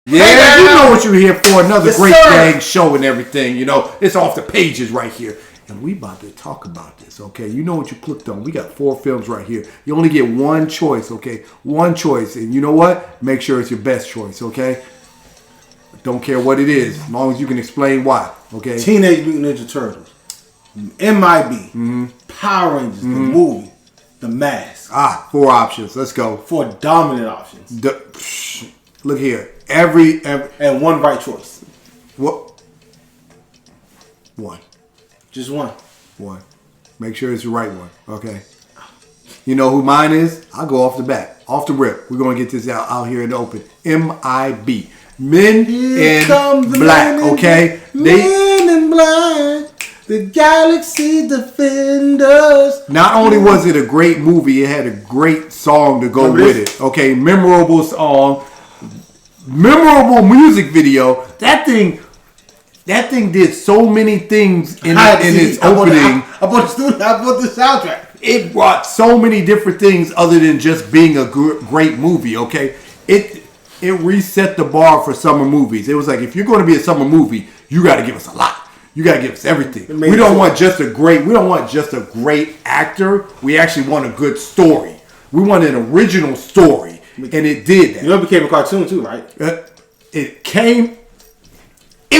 Yeah, you know what you're here for. Another Yes, great sir. gang show and everything. You know, it's off the pages right here. And we about to talk about this, okay? You know what you clicked on. We got 4 films right here. You only get one choice, okay? One choice. And you know what? Make sure it's your best choice, okay? Don't care what it is, as long as you can explain why, okay? Teenage Mutant Ninja Turtles, MIB, Power Rangers, the movie, The Mask. 4 options. Let's go. 4 dominant options. Look here. Every And 1 right choice. what? One. Just 1. One. Make sure it's the right one. Okay. You know who mine is? I'll go off the bat. Off the rip. We're going to get this out here in the open. MIB. Men in Black. Okay? Men in Black. The Galaxy Defenders. Not only was it a great movie, it had a great song to go with it. Okay? Memorable song. Memorable music video. That thing did so many things in its opening. I bought the soundtrack. It brought so many different things other than just being a great movie, okay? It reset the bar for summer movies. It was like, if you're going to be a summer movie, you got to give us a lot. You got to give us everything. We don't want just a great actor. We actually want a good story. We want an original story. And it did that. You know, it became a cartoon too, right? It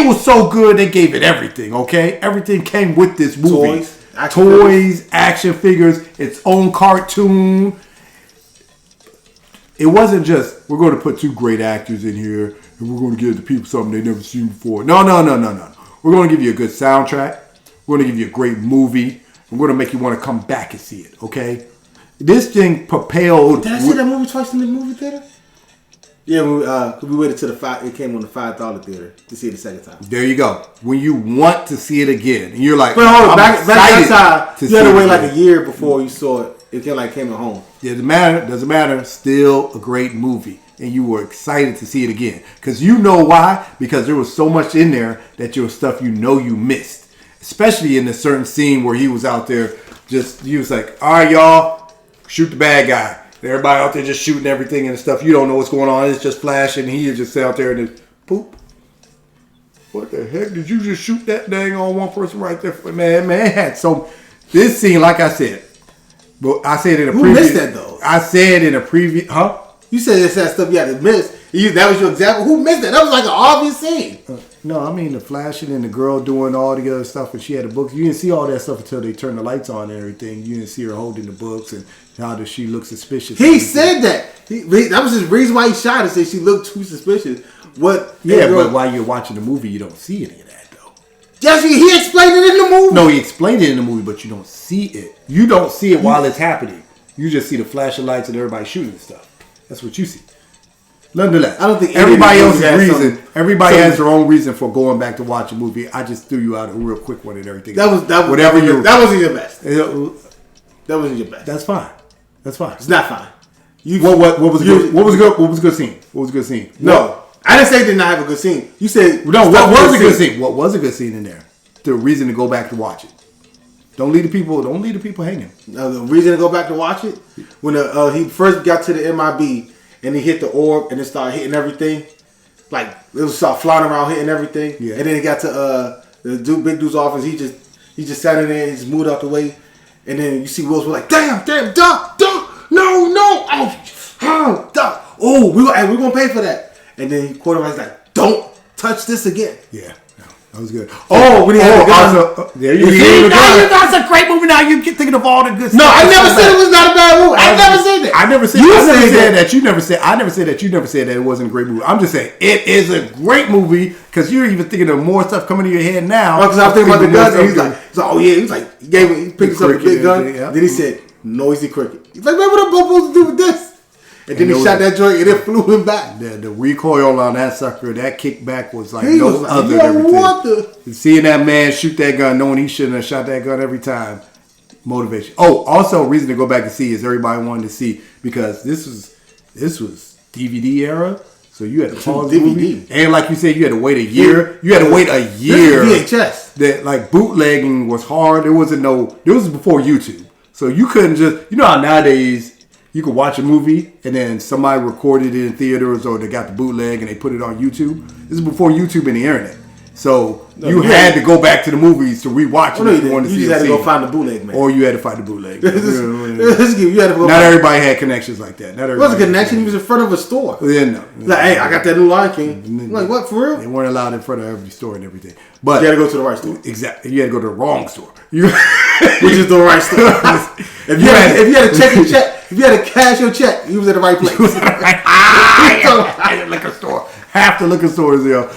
was so good, they gave it everything, okay? Everything came with this movie. Toys, action figures, its own cartoon. It wasn't just, we're going to put 2 great actors in here and we're going to give the people something they've never seen before. No. We're going to give you a good soundtrack. We're going to give you a great movie. And we're going to make you want to come back and see it, okay? This thing propelled... Did I see that movie twice in the movie theater? Yeah, we waited till it came on the $5 theater to see it the second time. There you go. When you want to see it again, and you're like, but hold on, back that time, you had to wait again. like a year before you saw it. It came at home. Doesn't matter. Still a great movie, and you were excited to see it again because you know why? Because there was so much in there that there was stuff you missed, especially in a certain scene where he was out there. He was like, all right, y'all, shoot the bad guy. Everybody out there just shooting everything and stuff. You don't know what's going on. It's just flashing. He just out there and poop. What the heck? Did you just shoot that dang on one person right there? Man, had so... This scene, like I said... But I said in a Who previous... missed that, though? I said in a previous... Huh? You said it's that stuff you had to miss. That was your example. Who missed that? That was like an obvious scene. No, I mean the flashing and the girl doing all the other stuff, and she had the books. You didn't see all that stuff until they turned the lights on and everything. You didn't see her holding the books and how does she look suspicious. He said that. That was his reason why he shot her. Said she looked too suspicious. What? Yeah, but while you're watching the movie, you don't see any of that though. Yes, he explained it in the movie. No, he explained it in the movie, but you don't see it. You don't see it while it's happening. You just see the flashing lights and everybody shooting and stuff. That's what you see. Nonetheless, I don't think everybody else's reason. Everybody has their own reason for going back to watch a movie. I just threw you out a real quick one and everything. That wasn't your best. That wasn't your best. That's fine. That's fine. It's not fine. What was a good scene? What was a good scene? No, I didn't say it did not have a good scene. You said no. What was a good scene? What was a good scene in there? The reason to go back to watch it. Don't leave the people hanging. The reason to go back to watch it when he first got to the MIB and he hit the orb and it started hitting everything, like it was start flying around hitting everything. Yeah. And then he got to the big dude's office. He just sat in there and just moved out the way. And then you see Will Smith like, damn, duck, no, oh, duck. Oh, we're gonna pay for that. And then quarterback's like, don't touch this again. Yeah. That was good. When he had the gun. There you go. That's a great movie. Now you get thinking of all the good stuff. No, I never said it was not a bad movie. I never said that. I never said that. You never said. I never said that. You never said that it wasn't a great movie. I'm just saying it is a great movie because you're even thinking of more stuff coming to your head now. Because I'm thinking about the gun. He's like, oh yeah. He's like, he picked up a big gun. Then he said, noisy cricket. He's like, man, what am I supposed to do with this? And then he shot that joint and it flew him back. The recoil on that sucker, that kickback was like no other than everything. Seeing that man shoot that gun, knowing he shouldn't have shot that gun every time, motivation. Oh, also a reason to go back and see is everybody wanted to see because this was DVD era, so you had to pause the movie. And like you said, you had to wait a year. You had to wait a year. This is VHS. That like bootlegging was hard. This was before YouTube, so you couldn't just how nowadays. you could watch a movie and then somebody recorded it in theaters or they got the bootleg and they put it on YouTube. This is before YouTube and the internet. So you had to go back to the movies to rewatch it if you wanted to see it. You just had to go find the bootleg, man. Or you had to find the bootleg. You had to go Not everybody had connections like that. It wasn't a connection. He was in front of a store. Yeah, no. Like, hey, I got that new Lion King. I'm like, what, for real? They weren't allowed in front of every store and everything. But you had to go to the right store. Exactly. You had to go to the wrong store. Which is the right store. If you had to check your check, if you had to cash your check, you was at the right place. The liquor store. Half the liquor stores there.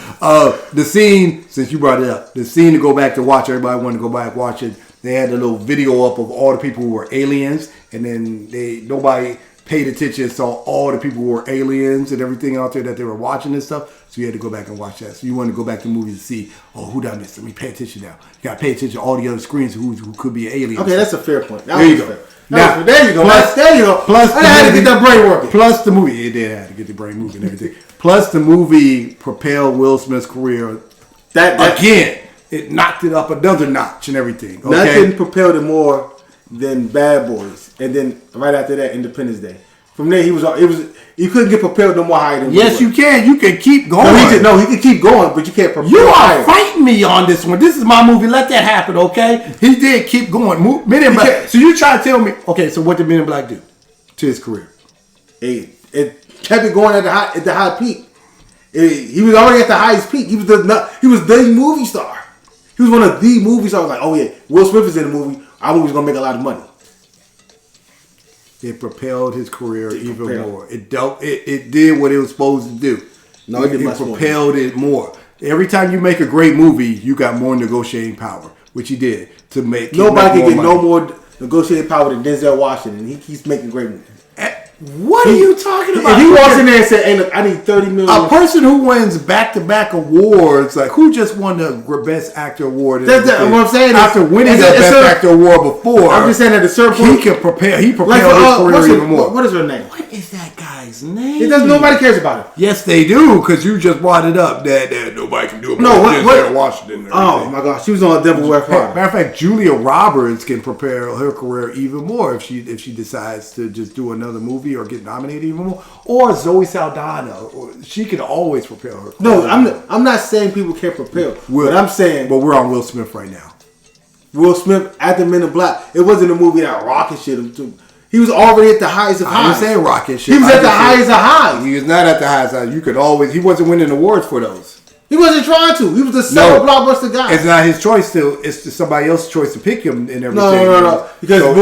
The scene, since you brought it up, the scene to go back to watch, everybody wanted to go back watch it. They had a little video up of all the people who were aliens, and then nobody paid attention, saw all the people who were aliens and everything out there that they were watching and stuff. So you had to go back and watch that. So you wanted to go back to the movies to see, who did I miss? Let me pay attention now. You got to pay attention to all the other screens who could be aliens. Okay, that's a fair point. There you go. Now, there you go. There you go. Plus, I had to get that brain working. Plus the movie, it did have to get the brain moving and everything. Plus the movie propelled Will Smith's career. That again, it knocked it up another notch and everything. Okay? Nothing propelled it more than Bad Boys, and then right after that, Independence Day. From there, you couldn't get propelled no more higher than. Yes, you can. You can keep going. He can keep going, but you can't propel. You are higher. fighting me on this one. This is my movie. Let that happen, okay? He did keep going. Men in Black. So you try to tell me, okay? So what did Men in Black do to his career? It kept it going at the high peak. He was already at the highest peak. He was the movie star. He was one of the movie stars. Like, oh yeah, Will Smith is in the movie. Our movie's gonna make a lot of money. It propelled his career even more. It did what it was supposed to do. No, it propelled it more. Every time you make a great movie, you got more negotiating power, which he did to make. Nobody can get no more negotiating power than Denzel Washington. He keeps making great movies. What are you talking about? If he walks in there and said, "Hey, look, I need $30 million." A person who wins back-to-back awards, like who just won the Best Actor award? That's what I'm saying. After winning the Best Actor award before, I'm just saying at a certain point, he can prepare. He prepared his career even more. What is her name? What is that guy's name? Nobody cares about it. Yes, they do, because you just brought it up that nobody can do it. No, what? Washington. Oh my gosh, she was on Devil Wears Prada. Matter of fact, Julia Roberts can prepare her career even more if she decides to just do another movie or get nominated even more. Or Zoe Saldana, she can always prepare her career. No, I'm not saying people can't prepare. But I'm saying, but we're on Will Smith right now. Will Smith after Men in Black, it wasn't a movie that rocket shit him too. He was already at the highest of highs. I didn't say rocket shit. He was at the highest of highs. He was not at the highest of highs. You could always. He wasn't winning awards for those. He wasn't trying to. He was a blockbuster guy. It's not his choice to. It's somebody else's choice to pick him and everything. No. Because his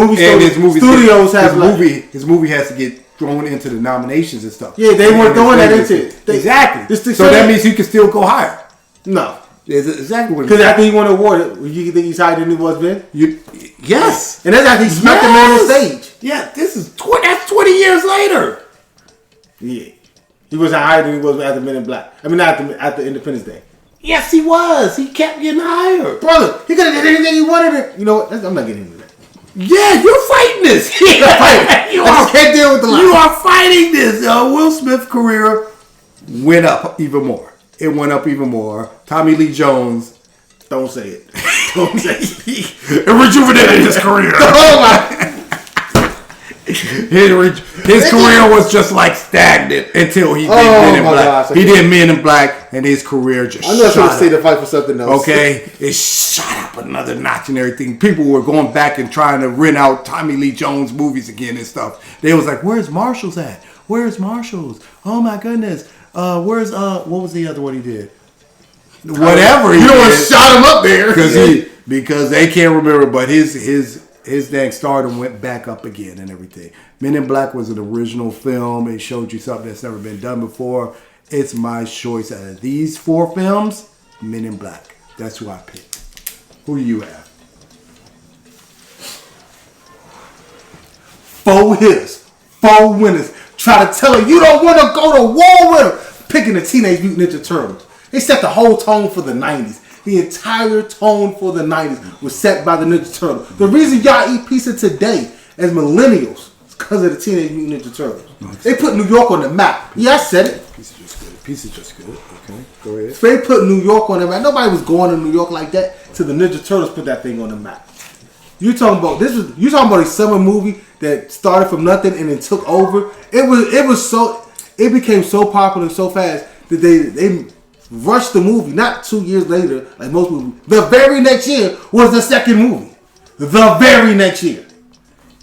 movie has to get thrown into the nominations and stuff. Yeah, they weren't throwing that into it. Exactly. So that means he can still go higher. No. Exactly what. Because after he won an award, you think he's higher than he was then? Yes. And that's after he smacked the man on stage. Yeah, that's 20 years later. Yeah. He wasn't higher than he was after Men in Black. I mean, not after Independence Day. Yes, he was. He kept getting higher. Brother, he could have did anything he wanted. You know what? I'm not getting into that. Yeah, you're fighting this. I can't deal with the lie. You are fighting this. Will Smith's career went up even more. It went up even more. Tommy Lee Jones. Don't say it. Don't say it. It rejuvenated his career. Oh my. His career was just like stagnant until he did Men in Black. Gosh, he did Men in Black, and his career just I'm not trying to say the fight for something else. Okay? It shot up another notch and everything. People were going back and trying to rent out Tommy Lee Jones movies again and stuff. They was like, where's Marshall's at? Where's Marshall's? Oh my goodness. Where's what was the other one he did? Whatever he did. You know, shot him up there because they can't remember, but his dang stardom went back up again and everything. Men in Black was an original film. It showed you something that's never been done before. It's my choice out of these 4 films. Men in Black. That's who I picked. Who do you have? 4 hitters, 4 winners. Try to tell her you don't want to go to war with her. Picking the Teenage Mutant Ninja Turtles. They set the whole tone for the 90s. The entire tone for the 90s was set by the Ninja Turtles. The reason y'all eat pizza today as millennials is because of the Teenage Mutant Ninja Turtles. They put New York on the map. Yeah, I said it. Pizza just good. Okay, go ahead. They put New York on the map. Nobody was going to New York like that till the Ninja Turtles put that thing on the map. You talking about you talking about a summer movie that started from nothing and then took over. It became so popular so fast that they rushed the movie. Not 2 years later, like most movies. The very next year was the second movie. The very next year,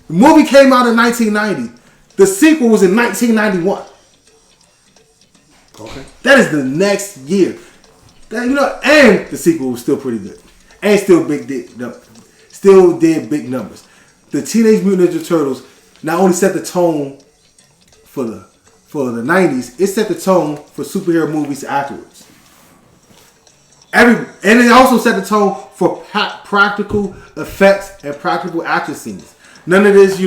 the movie came out in 1990. The sequel was in 1991. Okay. That is the next year. And the sequel was still pretty good, and still did big numbers. The Teenage Mutant Ninja Turtles not only set the tone for the 90s, it set the tone for superhero movies afterwards. And it also set the tone for practical effects and practical action scenes. None of this,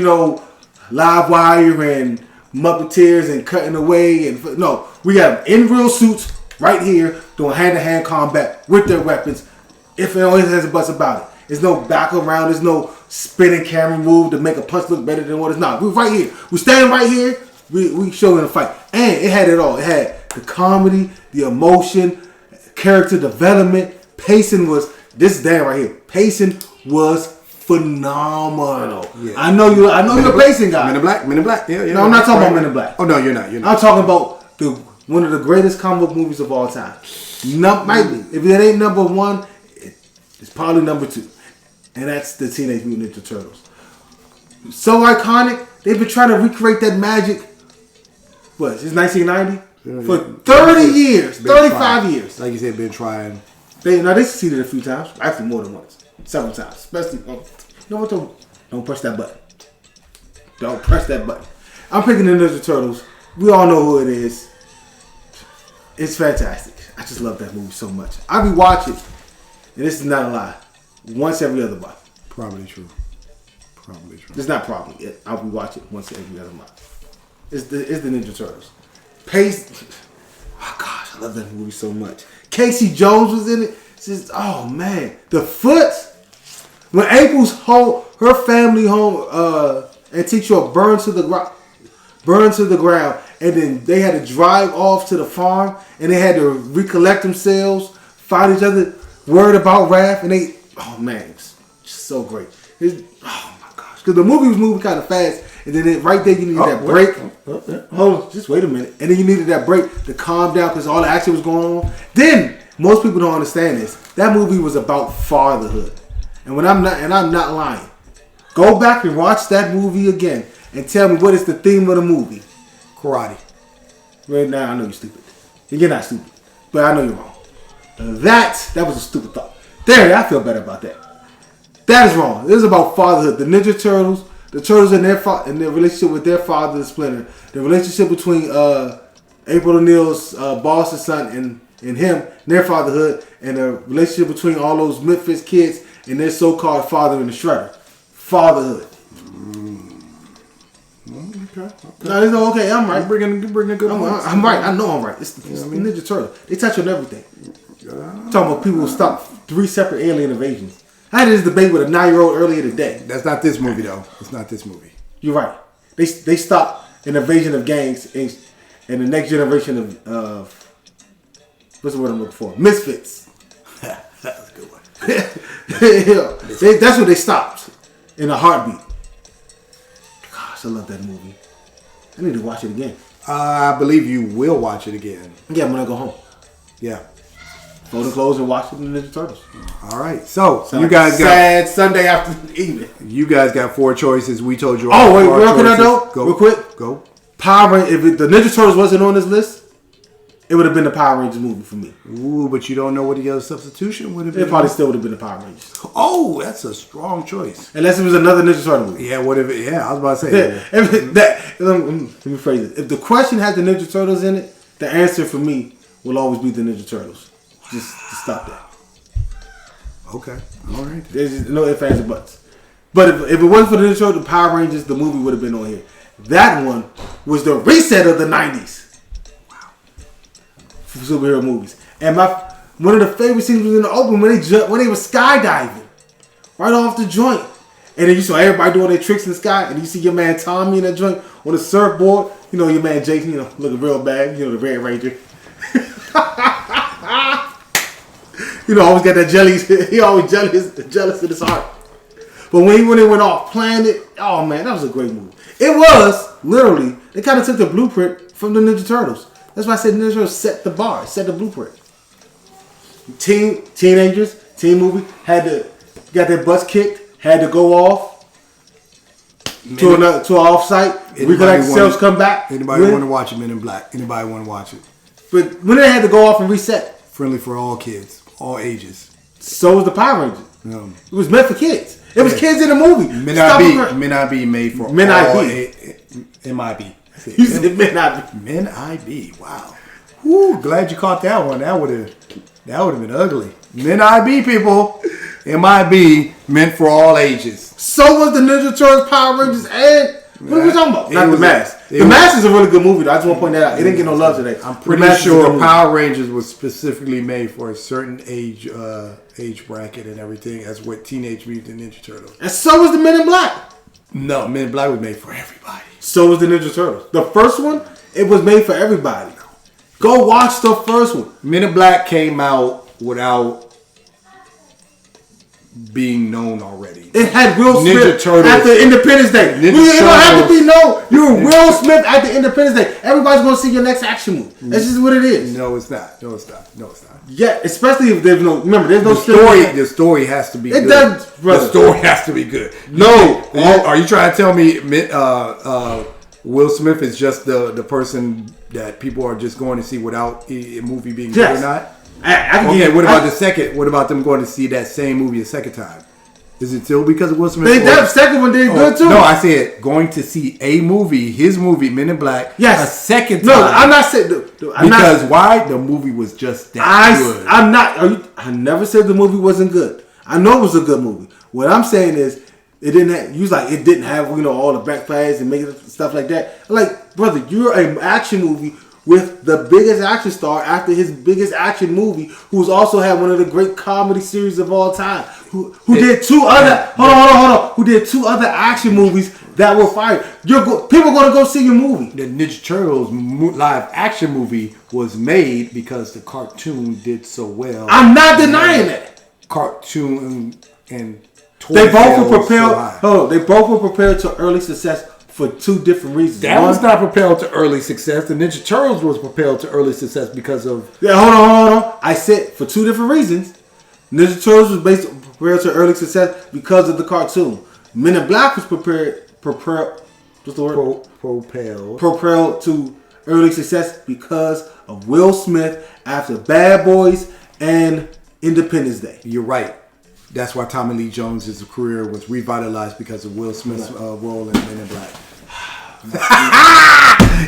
live wire and Muppeteers and cutting away. No, we have in real suits right here doing hand-to-hand combat with their weapons. If it always has a buzz about it. There's no back around. There's no spinning camera move to make a punch look better than what it's not. We're right here. We're standing right here. We showing the fight. And it had it all. It had the comedy, the emotion, character development. Pacing was, this is damn right here. Pacing was phenomenal. Yeah. I know you're a pacing guy. Men in Black. Yeah. No, I'm not talking about Men in Black. Oh no, you're not. I'm talking about one of the greatest comic book movies of all time. Might be. If it ain't number one, it's probably number two. And that's the Teenage Mutant Ninja Turtles. So iconic, they've been trying to recreate that magic, since 1990? For 30 years, 35 years. Like you said, been trying. They succeeded a few times. Actually, more than once. Several times. Especially, don't push that button. Don't press that button. I'm picking the Ninja Turtles. We all know who it is. It's fantastic. I just love that movie so much. I be watching, and this is not a lie, once every other month. Probably true. It's not probably. I'll be watching once every other month. It's the Ninja Turtles. Pace. Oh gosh, I love that movie so much. Casey Jones was in it. Just, oh man, the foot. When April's home, her family home, and teacher burned to the ground, and then they had to drive off to the farm, and they had to recollect themselves, find each other, worried about Raph, and oh man, it's just so great. Oh my gosh, because the movie was moving kind of fast, and then right there you needed that break. Hold on, just wait a minute, and then you needed that break to calm down because all the action was going on. Then most people don't understand this. That movie was about fatherhood, and I'm not lying. Go back and watch that movie again and tell me what is the theme of the movie. Karate. Right now, I know you're stupid. You're not stupid, but I know you're wrong. That was a stupid thought. There, I feel better about that. That is wrong. This is about fatherhood. The Ninja Turtles, the Turtles and their relationship with their father, the Splinter. The relationship between April O'Neil's boss's son and him, their fatherhood, and the relationship between all those Memphis kids and their so-called father in the Shredder. Fatherhood. Okay. No, it's okay. I'm right. You're bringing good points. I'm right. I know I'm right. It's the Ninja Turtle. They touch on everything. Talking about people who stopped 3 separate alien invasions. I had this debate with a 9-year-old earlier today. That's not this movie, though. It's not this movie. You're right. They stopped an invasion of gangs and the next generation of what's the word I'm looking for? Misfits. That's a good one. That's what they stopped in a heartbeat. Gosh, I love that movie. I need to watch it again. I believe you will watch it again. Yeah, when I go home. Yeah. Fold the clothes and watch it in the Ninja Turtles. All right. So, you like guys got... sad Sunday after evening. You guys got 4 choices. We told you all. Oh, wait, real quick, Go. Real quick. Go. Power Rangers, if the Ninja Turtles wasn't on this list, it would have been the Power Rangers movie for me. Ooh, but you don't know what the other substitution would have been. It probably still would have been the Power Rangers. Oh, that's a strong choice. Unless it was another Ninja Turtle movie. Yeah, what if it... Yeah, I was about to say. Let me phrase it. If the question has the Ninja Turtles in it, the answer for me will always be the Ninja Turtles. Just stop that. Okay. All right. There's no ifs, ands, or buts. But if it wasn't for the Ninja Turtles, the Power Rangers, the movie would have been on here. That one was the reset of the 90s. Wow. For superhero movies. And one of the favorite scenes was in the open when they were skydiving. Right off the joint. And then you saw everybody doing their tricks in the sky. And you see your man Tommy in that joint on the surfboard. You know, your man Jason, looking real bad. You know, the Red Ranger. Always got that jelly. He always jealous in his heart. But when they went off planet, oh man, that was a great movie. It was literally they kind of took the blueprint from the Ninja Turtles. That's why I said Ninja Turtles set the bar, set the blueprint. Teenagers, teen movie got their butts kicked, had to go off to an off-site. Recollect themselves, come back. Anybody want to watch it, Men in Black? Anybody want to watch it? But when they had to go off and reset. Friendly for all kids, all ages. So was the Power Rangers. It was meant for kids. It was kids in the movie. Men I.B. made for Men all I.B. M.I.B. You said Men I.B. Men I.B. Wow. Woo, glad you caught that one. That would have been ugly. Men I.B. people. M.I.B. meant for all ages. So was the Ninja Turtles, Power Rangers, and what are we talking about? Not The Mask. The Mask is a really good movie, though. I just want to point that out. It didn't get no love today. I'm pretty sure Power Rangers was specifically made for a certain age bracket and everything, as with Teenage Mutant Ninja Turtles. And so was the Men in Black. No, Men in Black was made for everybody. So was the Ninja Turtles. The first one, it was made for everybody. Go watch the first one. Men in Black came out without being known already. It had Will Ninja Smith Turtles. after Independence Day. You don't have to be known. You're Will Smith after Independence Day. Everybody's going to see your next action movie. That's just what it is. No, it's not. No, it's not. No, it's not. Yeah, especially if there's no. Remember, there's no story. The story has to be good. It does, brother. The story has to be good. No. Are you trying to tell me Will Smith is just the person that people are just going to see without a movie being good or not? What about the second? What about them going to see that same movie a second time? Is it still because of Will Smith? That second one did good too. No, I said going to see a movie, his movie, Men in Black, a second time. No, I'm not saying why? The movie was just that good. I'm not. I never said the movie wasn't good. I know it was a good movie. What I'm saying is it didn't have. You was like it didn't have all the backfires and making stuff like that. Like brother, you're an action movie with the biggest action star after his biggest action movie, who's also had one of the great comedy series of all time. Who did two other hold on. Who did two other action movies that were fire. People are going to go see your movie. The Ninja Turtles live action movie was made because the cartoon did so well. I'm not denying that. Cartoon and toy they both were prepared. They both were prepared to early success for two different reasons. That was not propelled to early success. The Ninja Turtles was propelled to early success because of... Yeah, hold on. I said for two different reasons. Ninja Turtles was prepared to early success because of the cartoon. Men in Black was prepared what's the word? Propelled to early success because of Will Smith after Bad Boys and Independence Day. You're right. That's why Tommy Lee Jones' career was revitalized because of Will Smith's role in Men in Black.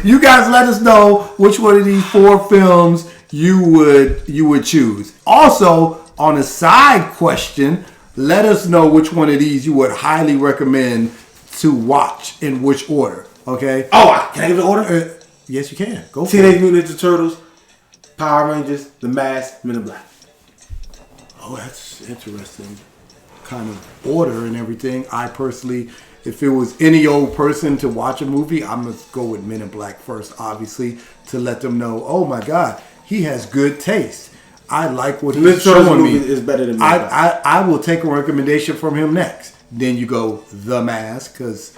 You guys let us know which one of these four films you would choose. Also, on a side question, let us know which one of these you would highly recommend to watch in which order. Okay? Oh, can I give the order? Yes, you can. Go for Teenage it. Mutant Ninja Turtles, Power Rangers, The Mask, Men in Black. Oh, that's interesting. Kind of order and everything. I personally, if it was any old person to watch a movie, I'm going to go with Men in Black first, obviously, to let them know, oh my God, he has good taste. I like what he's showing me. Is better than I will take a recommendation from him next. Then you go The Mask, because,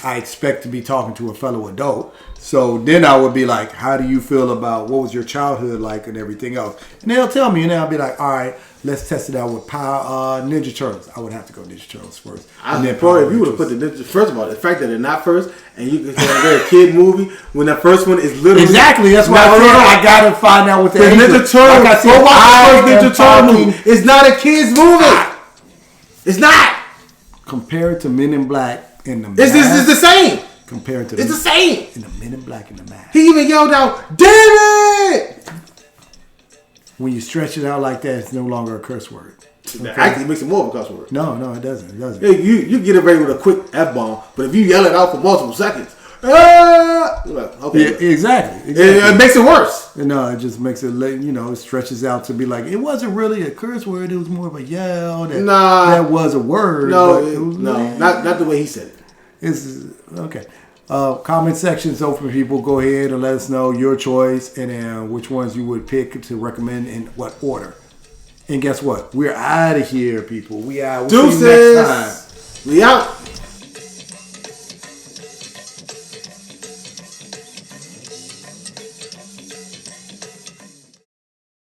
I expect to be talking to a fellow adult. So then I would be like, how do you feel about what was your childhood like and everything else? And they'll tell me, and then I'll be like, all right, let's test it out with Ninja Turtles. I would have to go Ninja Turtles first. And then if you would have put the Ninja, first of all, the fact that they're not first, and you can say they're a kid movie, when the first one is literally... Exactly, that's why I got to find out what the Ninja Turtles, go watch the first Ninja Turtles movie. It's not a kid's movie. It's not. Compared to Men in Black and The Mask. It's the same. Compared to it's the same. In the Men in Black and The Mask. He even yelled out, "Damn it!" When you stretch it out like that, it's no longer a curse word. Okay. Actually, it makes it more of a curse word. No, it doesn't. It doesn't. Yeah, you get away with a quick F-bomb, but if you yell it out for multiple seconds, you're like, okay. Yeah, exactly. It makes it worse. No, it just makes it, it stretches out to be like, it wasn't really a curse word. It was more of a yell. That was a word. Not the way he said it. It's okay. Comment section's open for people. Go ahead and let us know your choice and which ones you would pick to recommend in what order. And guess what? We're out of here, people. We out. We'll see you next time. Deuces. We out.